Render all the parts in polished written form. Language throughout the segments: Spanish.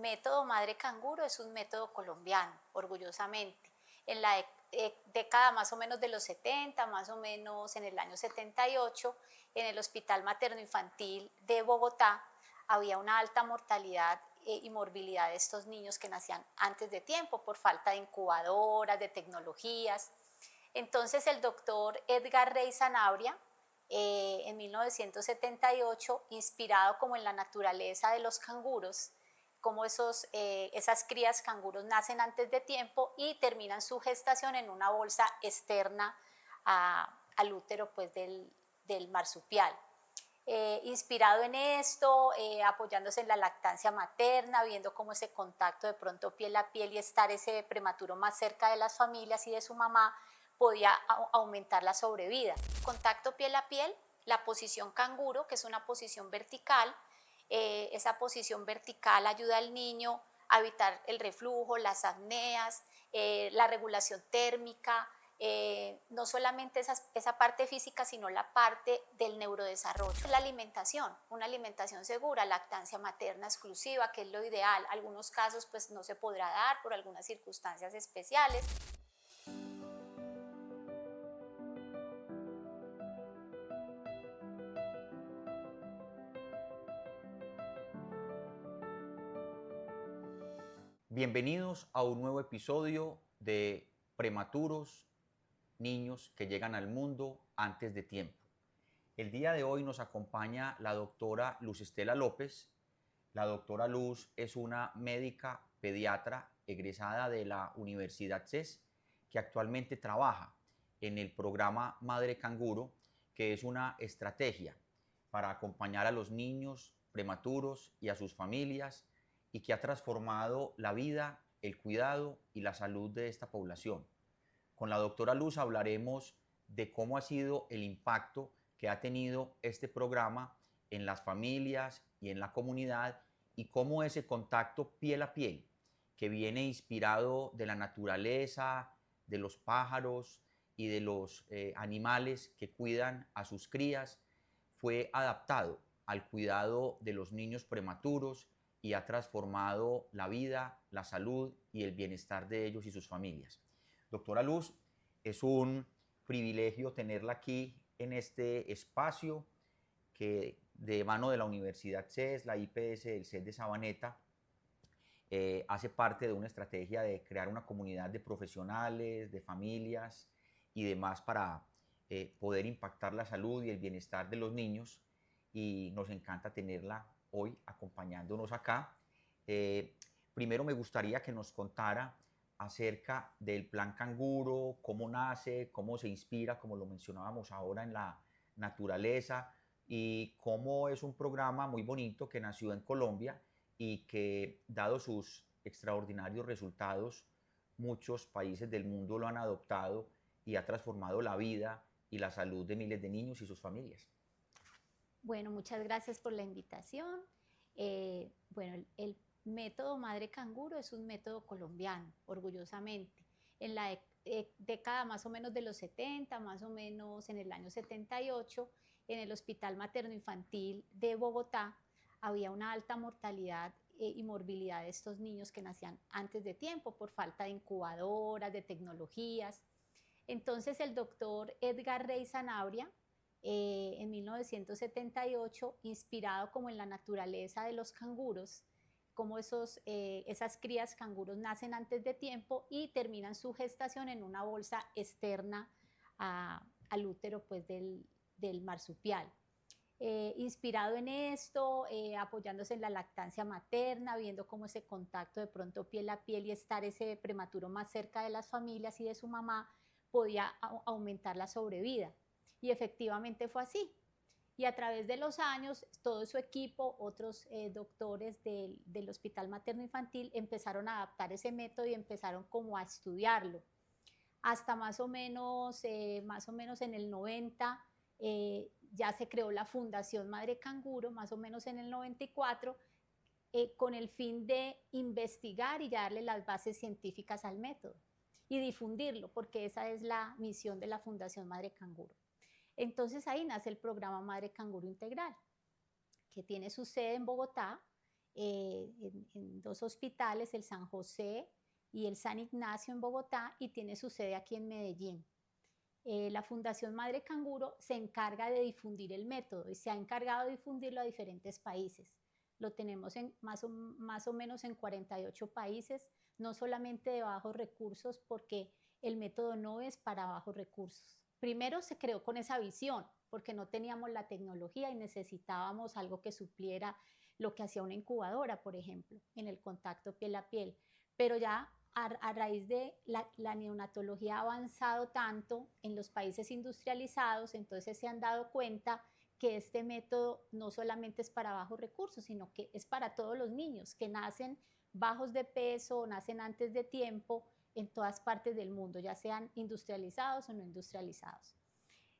método Madre Canguro es un método colombiano, orgullosamente. En la década más o menos de los 70, más o menos en el año 78, en el Hospital Materno Infantil de Bogotá había una alta mortalidad y morbilidad de estos niños que nacían antes de tiempo por falta de incubadoras, de tecnologías. Entonces el doctor Edgar Rey Sanabria, en 1978, inspirado como en la naturaleza de los canguros, como esas crías canguros nacen antes de tiempo y terminan su gestación en una bolsa externa al útero pues, del marsupial. Inspirado en esto, apoyándose en la lactancia materna, viendo cómo ese contacto de pronto piel a piel y estar ese prematuro más cerca de las familias y de su mamá podía aumentar la sobrevida. Contacto piel a piel, la posición canguro, que es una posición vertical, esa posición vertical ayuda al niño a evitar el reflujo, las apneas, la regulación térmica, no solamente esa parte física, sino la parte del neurodesarrollo. La alimentación, una alimentación segura, lactancia materna exclusiva, que es lo ideal. Algunos casos pues no se podrá dar por algunas circunstancias especiales. Bienvenidos a un nuevo episodio de Prematuros, niños que llegan al mundo antes de tiempo. El día de hoy nos acompaña la doctora Luz Estela López. La doctora Luz es una médica pediatra egresada de la Universidad CES que actualmente trabaja en el programa Madre Canguro, que es una estrategia para acompañar a los niños prematuros y a sus familias y que ha transformado la vida, el cuidado y la salud de esta población. Con la doctora Luz hablaremos de cómo ha sido el impacto que ha tenido este programa en las familias y en la comunidad y cómo ese contacto piel a piel, que viene inspirado de la naturaleza, de los pájaros y de los animales que cuidan a sus crías, fue adaptado al cuidado de los niños prematuros y ha transformado la vida, la salud y el bienestar de ellos y sus familias. Doctora Luz, es un privilegio tenerla aquí en este espacio que de mano de la Universidad CES, la IPS del CES de Sabaneta, hace parte de una estrategia de crear una comunidad de profesionales, de familias y demás para poder impactar la salud y el bienestar de los niños, y nos encanta tenerla hoy acompañándonos acá. Primero me gustaría que nos contara acerca del Plan Canguro, cómo nace, cómo se inspira, como lo mencionábamos ahora, en la naturaleza, y cómo es un programa muy bonito que nació en Colombia y que, dado sus extraordinarios resultados, muchos países del mundo lo han adoptado y ha transformado la vida y la salud de miles de niños y sus familias. Bueno, muchas gracias por la invitación. Bueno, el método Madre Canguro es un método colombiano, orgullosamente. En la década más o menos de los 70, más o menos en el año 78, en el Hospital Materno Infantil de Bogotá había una alta mortalidad y morbilidad de estos niños que nacían antes de tiempo por falta de incubadoras, de tecnologías. Entonces el doctor Edgar Rey Sanabria, en 1978, inspirado como en la naturaleza de los canguros, como esas crías canguros nacen antes de tiempo y terminan su gestación en una bolsa externa al útero pues, del marsupial. Inspirado en esto, apoyándose en la lactancia materna, viendo cómo ese contacto de pronto piel a piel y estar ese prematuro más cerca de las familias y de su mamá podía aumentar la sobrevida. Y efectivamente fue así. Y a través de los años, todo su equipo, otros doctores del Hospital Materno Infantil empezaron a adaptar ese método y empezaron como a estudiarlo. Hasta más o menos en el 90, ya se creó la Fundación Madre Canguro, más o menos en el 94, con el fin de investigar y darle las bases científicas al método y difundirlo, porque esa es la misión de la Fundación Madre Canguro. Entonces ahí nace el programa Madre Canguro Integral, que tiene su sede en Bogotá, en dos hospitales, el San José y el San Ignacio en Bogotá, y tiene su sede aquí en Medellín. La Fundación Madre Canguro se encarga de difundir el método y se ha encargado de difundirlo a diferentes países. Lo tenemos más o menos en 48 países, no solamente de bajos recursos, porque el método no es para bajos recursos. Primero se creó con esa visión, porque no teníamos la tecnología y necesitábamos algo que supliera lo que hacía una incubadora, por ejemplo, en el contacto piel a piel. Pero ya a raíz de la neonatología ha avanzado tanto en los países industrializados, entonces se han dado cuenta que este método no solamente es para bajos recursos, sino que es para todos los niños que nacen bajos de peso o nacen antes de tiempo en todas partes del mundo, ya sean industrializados o no industrializados.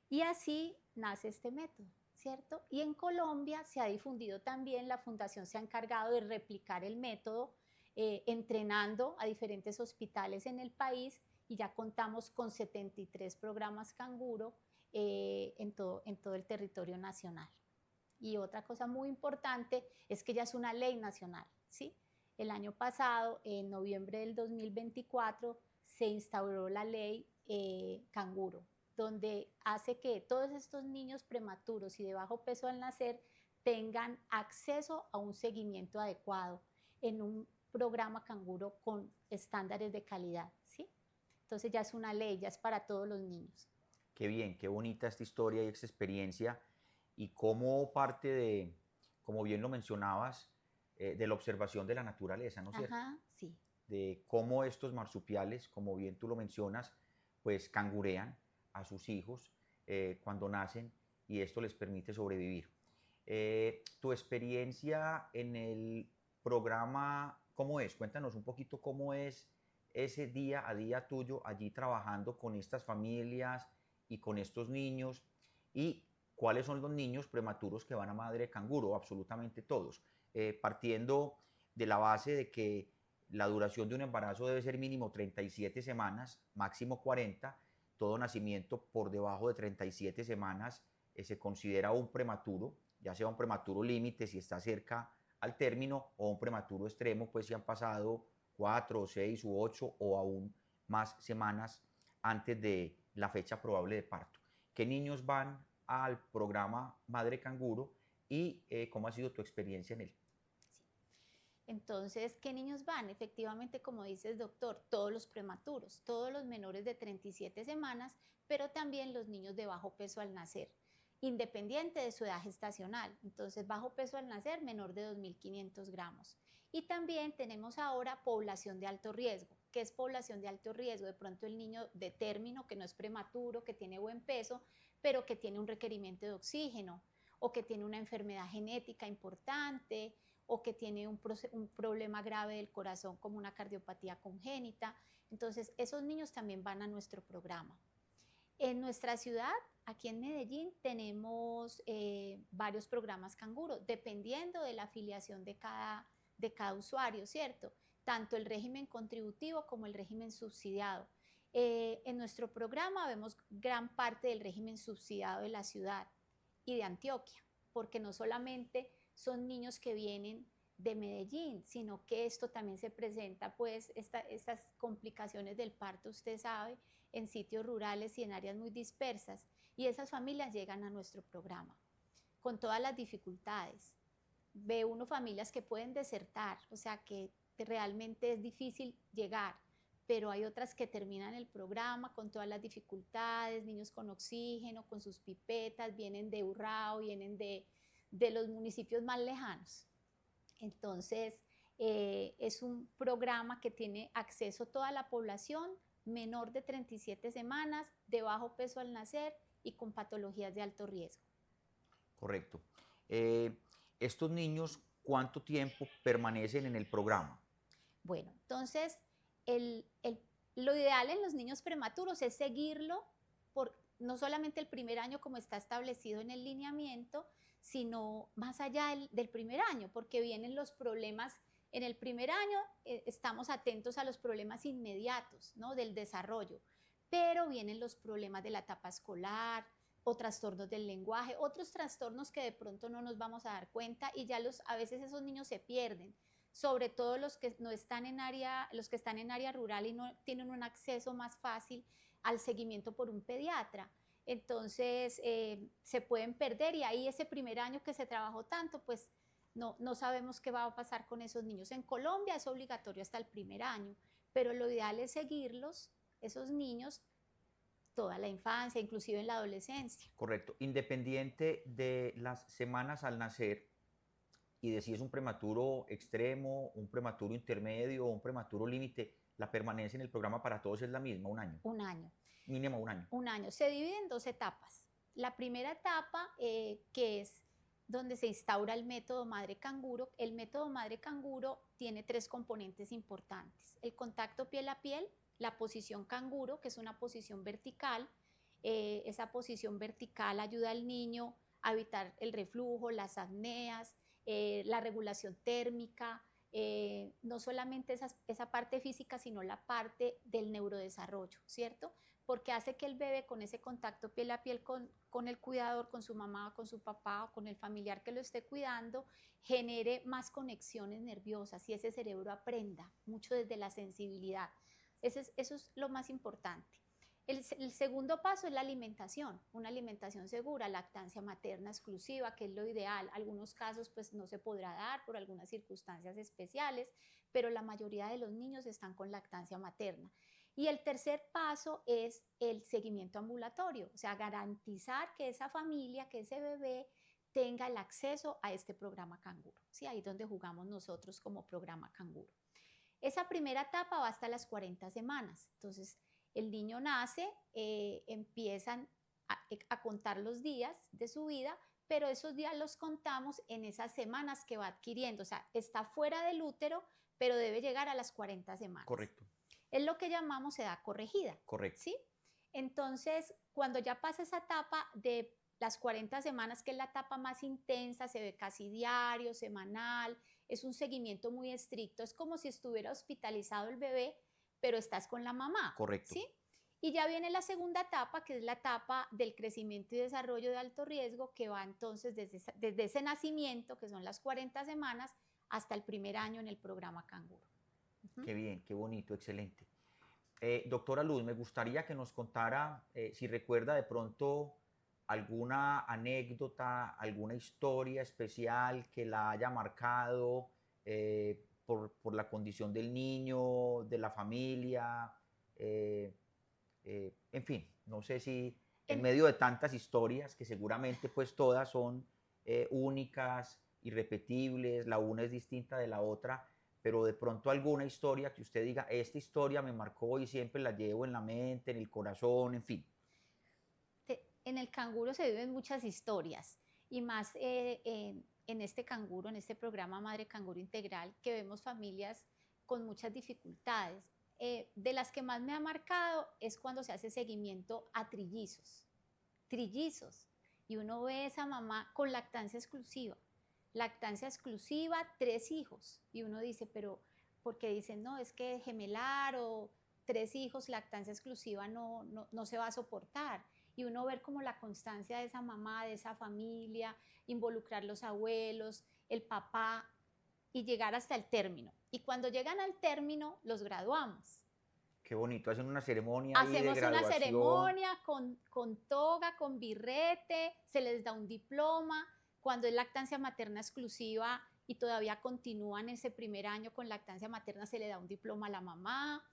Y así nace este método, ¿cierto? Y en Colombia se ha difundido también, la fundación se ha encargado de replicar el método, entrenando a diferentes hospitales en el país, y ya contamos con 73 programas canguro en todo el territorio nacional. Y otra cosa muy importante es que ya es una ley nacional, ¿sí? El año pasado, en noviembre del 2024, se instauró la ley canguro, donde hace que todos estos niños prematuros y de bajo peso al nacer tengan acceso a un seguimiento adecuado en un programa canguro con estándares de calidad, ¿sí? Entonces ya es una ley, ya es para todos los niños. Qué bien, qué bonita esta historia y esta experiencia y cómo parte de, como bien lo mencionabas, de la observación de la naturaleza, ¿no es cierto? Ajá, sí. De cómo estos marsupiales, como bien tú lo mencionas, pues cangurean a sus hijos cuando nacen y esto les permite sobrevivir. Tu experiencia en el programa, ¿cómo es? Cuéntanos un poquito cómo es ese día a día tuyo allí trabajando con estas familias y con estos niños y cuáles son los niños prematuros que van a Madre Canguro, absolutamente todos, partiendo de la base de que la duración de un embarazo debe ser mínimo 37 semanas, máximo 40. Todo nacimiento por debajo de 37 semanas se considera un prematuro, ya sea un prematuro límite si está cerca al término o un prematuro extremo, pues si han pasado 4, 6 u 8 o aún más semanas antes de la fecha probable de parto. ¿Qué niños van al programa Madre Canguro y cómo ha sido tu experiencia en él? Entonces, ¿qué niños van? Efectivamente, como dices, doctor, todos los prematuros, todos los menores de 37 semanas, pero también los niños de bajo peso al nacer, independiente de su edad gestacional. Entonces, bajo peso al nacer, menor de 2.500 gramos. Y también tenemos ahora población de alto riesgo. ¿Qué es población de alto riesgo? De pronto el niño de término, que no es prematuro, que tiene buen peso, pero que tiene un requerimiento de oxígeno, o que tiene una enfermedad genética importante, o que tiene un problema grave del corazón como una cardiopatía congénita. Entonces, esos niños también van a nuestro programa. En nuestra ciudad, aquí en Medellín, tenemos varios programas canguro, dependiendo de la afiliación de cada usuario, ¿cierto? Tanto el régimen contributivo como el régimen subsidiado. En nuestro programa vemos gran parte del régimen subsidiado de la ciudad y de Antioquia, porque no solamente son niños que vienen de Medellín, sino que esto también se presenta, pues, estas complicaciones del parto, usted sabe, en sitios rurales y en áreas muy dispersas, y esas familias llegan a nuestro programa con todas las dificultades. Ve uno familias que pueden desertar, o sea, que realmente es difícil llegar, pero hay otras que terminan el programa con todas las dificultades, niños con oxígeno, con sus pipetas, vienen de Urrao, vienen de los municipios más lejanos. Entonces, es un programa que tiene acceso a toda la población menor de 37 semanas, de bajo peso al nacer y con patologías de alto riesgo. Correcto. Estos niños, ¿cuánto tiempo permanecen en el programa? Bueno, entonces, lo ideal en los niños prematuros es seguirlo por no solamente el primer año como está establecido en el lineamiento, sino más allá del primer año, porque vienen los problemas. En el primer año estamos atentos a los problemas inmediatos, ¿no?, del desarrollo, pero vienen los problemas de la etapa escolar, o trastornos del lenguaje, otros trastornos que de pronto no nos vamos a dar cuenta y ya a veces esos niños se pierden, sobre todo los que no están los que están en área rural y no tienen un acceso más fácil al seguimiento por un pediatra. Entonces se pueden perder y ahí ese primer año que se trabajó tanto, pues no sabemos qué va a pasar con esos niños. En Colombia es obligatorio hasta el primer año, pero lo ideal es seguirlos, esos niños, toda la infancia, inclusive en la adolescencia. Correcto. Independiente de las semanas al nacer y de si es un prematuro extremo, un prematuro intermedio o un prematuro límite, la permanencia en el programa para todos es la misma, un año. Un año. Mínimo un año. Un año. Se divide en 2 etapas. La primera etapa, que es donde se instaura el método madre canguro. El método madre canguro tiene 3 componentes importantes. El contacto piel a piel, la posición canguro, que es una posición vertical. Esa posición vertical ayuda al niño a evitar el reflujo, las apneas, la regulación térmica, no solamente esa parte física, sino la parte del neurodesarrollo, ¿cierto? Porque hace que el bebé con ese contacto piel a piel con el cuidador, con su mamá, con su papá o con el familiar que lo esté cuidando, genere más conexiones nerviosas y ese cerebro aprenda mucho desde la sensibilidad. Eso es lo más importante. El segundo paso es la alimentación, una alimentación segura, lactancia materna exclusiva, que es lo ideal. Algunos casos pues no se podrá dar por algunas circunstancias especiales, pero la mayoría de los niños están con lactancia materna. Y el tercer paso es el seguimiento ambulatorio, o sea, garantizar que esa familia, que ese bebé tenga el acceso a este programa canguro. ¿Sí? Ahí es donde jugamos nosotros como programa canguro. Esa primera etapa va hasta las 40 semanas. Entonces, el niño nace, empiezan a contar los días de su vida, pero esos días los contamos en esas semanas que va adquiriendo. O sea, está fuera del útero, pero debe llegar a las 40 semanas. Correcto. Es lo que llamamos edad corregida. Correcto. ¿Sí? Entonces, cuando ya pasa esa etapa de las 40 semanas, que es la etapa más intensa, se ve casi diario, semanal, es un seguimiento muy estricto, es como si estuviera hospitalizado el bebé, pero estás con la mamá. Correcto. ¿Sí? Y ya viene la segunda etapa, que es la etapa del crecimiento y desarrollo de alto riesgo, que va entonces desde ese nacimiento, que son las 40 semanas, hasta el primer año en el programa Canguro. Qué bien, qué bonito, excelente. Doctora Luz, me gustaría que nos contara si recuerda de pronto alguna anécdota, alguna historia especial que la haya marcado por la condición del niño, de la familia, en fin, no sé si en medio de tantas historias, que seguramente pues todas son únicas, irrepetibles, la una es distinta de la otra, pero de pronto alguna historia que usted diga, esta historia me marcó y siempre la llevo en la mente, en el corazón, en fin. En el canguro se viven muchas historias y más en este canguro, en este programa Madre Canguro Integral, que vemos familias con muchas dificultades. De las que más me ha marcado es cuando se hace seguimiento a trillizos, y uno ve a esa mamá con lactancia exclusiva, 3 hijos, y uno dice, pero porque dicen, no, es que gemelar o 3 hijos, lactancia exclusiva no se va a soportar, y uno ver como la constancia de esa mamá, de esa familia, involucrar los abuelos, el papá, y llegar hasta el término. Y cuando llegan al término, los graduamos. Qué bonito, hacen una ceremonia ahí de Hacemos graduación. una ceremonia con toga, con birrete, se les da un diploma. Cuando es lactancia materna exclusiva y todavía continúan ese primer año con lactancia materna, se le da un diploma a la mamá.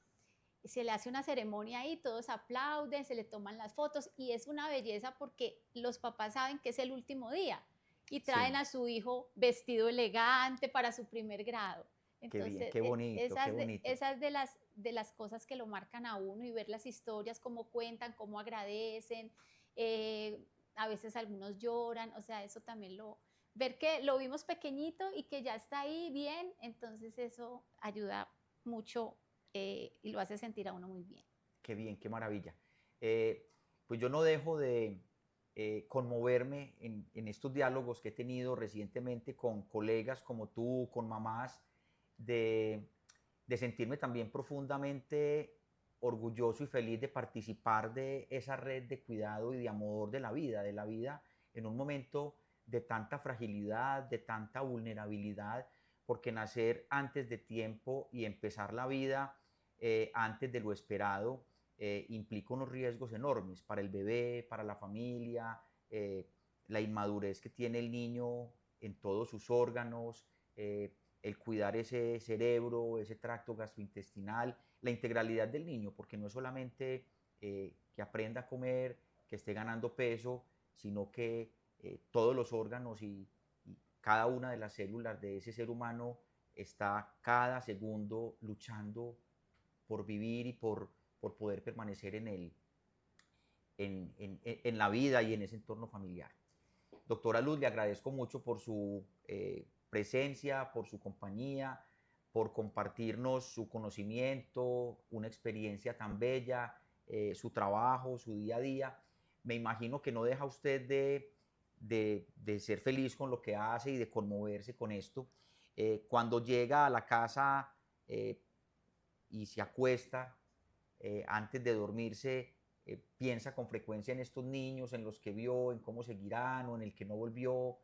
Se le hace una ceremonia ahí, todos aplauden, se le toman las fotos y es una belleza porque los papás saben que es el último día y traen a su hijo vestido elegante para su primer grado. Entonces, qué bien, qué bonito, qué bonito. esas de las cosas que lo marcan a uno y ver las historias, cómo cuentan, cómo agradecen, a veces algunos lloran, o sea, eso también ver que lo vimos pequeñito y que ya está ahí bien, entonces eso ayuda mucho y lo hace sentir a uno muy bien. Qué bien, qué maravilla. Pues yo no dejo de conmoverme en estos diálogos que he tenido recientemente con colegas como tú, con mamás, de sentirme también profundamente orgulloso y feliz de participar de esa red de cuidado y de amor de la vida en un momento de tanta fragilidad, de tanta vulnerabilidad, porque nacer antes de tiempo y empezar la vida antes de lo esperado implica unos riesgos enormes para el bebé, para la familia, la inmadurez que tiene el niño en todos sus órganos, el cuidar ese cerebro, ese tracto gastrointestinal, la integralidad del niño, porque no es solamente que aprenda a comer, que esté ganando peso, sino que todos los órganos y cada una de las células de ese ser humano está cada segundo luchando por vivir y por poder permanecer en la vida y en ese entorno familiar. Doctora Luz, le agradezco mucho por su presencia, por su compañía, por compartirnos su conocimiento, una experiencia tan bella, su trabajo, su día a día. Me imagino que no deja usted de ser feliz con lo que hace y de conmoverse con esto. Cuando llega a la casa y se acuesta, antes de dormirse, piensa con frecuencia en estos niños, en los que vio, en cómo seguirán o en el que no volvió.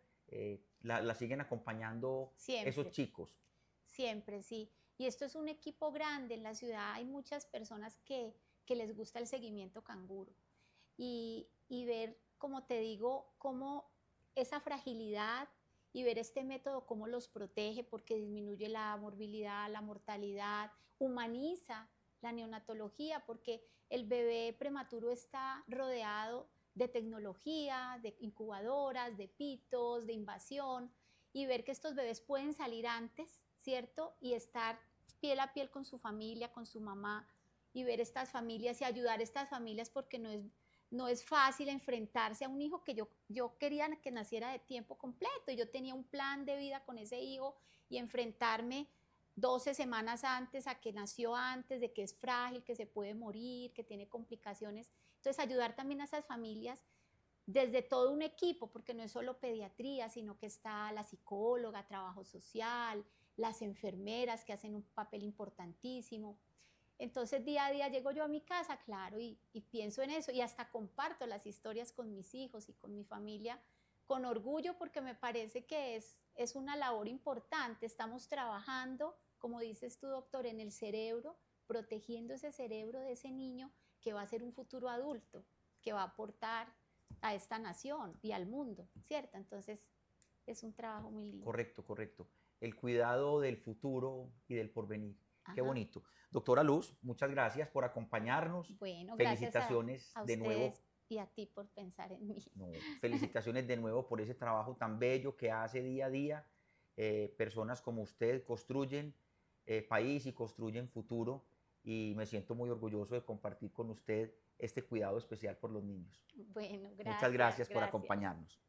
La siguen acompañando esos Siempre, chicos. siempre, sí. Y esto es un equipo grande. En la ciudad hay muchas personas que les gusta el seguimiento canguro. Y ver, como te digo, cómo esa fragilidad y ver este método, cómo los protege, porque disminuye la morbilidad, la mortalidad, humaniza la neonatología, porque el bebé prematuro está rodeado de tecnología, de incubadoras, de pitos, de invasión, y ver que estos bebés pueden salir antes, ¿cierto? Y estar piel a piel con su familia, con su mamá, y ver estas familias y ayudar a estas familias, porque no es fácil enfrentarse a un hijo que yo quería que naciera de tiempo completo. Yo tenía un plan de vida con ese hijo y enfrentarme 12 semanas antes a que nació antes, de que es frágil, que se puede morir, que tiene complicaciones. Entonces, ayudar también a esas familias desde todo un equipo, porque no es solo pediatría, sino que está la psicóloga, trabajo social, las enfermeras que hacen un papel importantísimo. Entonces día a día llego yo a mi casa, claro, y pienso en eso y hasta comparto las historias con mis hijos y con mi familia con orgullo, porque me parece que es una labor importante. Estamos trabajando, como dices tú, doctor, en el cerebro, protegiendo ese cerebro de ese niño que va a ser un futuro adulto, que va a aportar a esta nación y al mundo, ¿cierto? Entonces es un trabajo muy lindo. Correcto, correcto. El cuidado del futuro y del porvenir. Qué Ajá. bonito. Doctora Luz, muchas gracias por acompañarnos. Bueno, gracias Felicitaciones a de nuevo. ustedes y a ti por pensar en mí. No, felicitaciones de nuevo por ese trabajo tan bello que hace día a día. Personas como usted construyen país y construyen futuro y me siento muy orgulloso de compartir con usted este cuidado especial por los niños. Bueno, Muchas gracias, gracias por gracias. acompañarnos.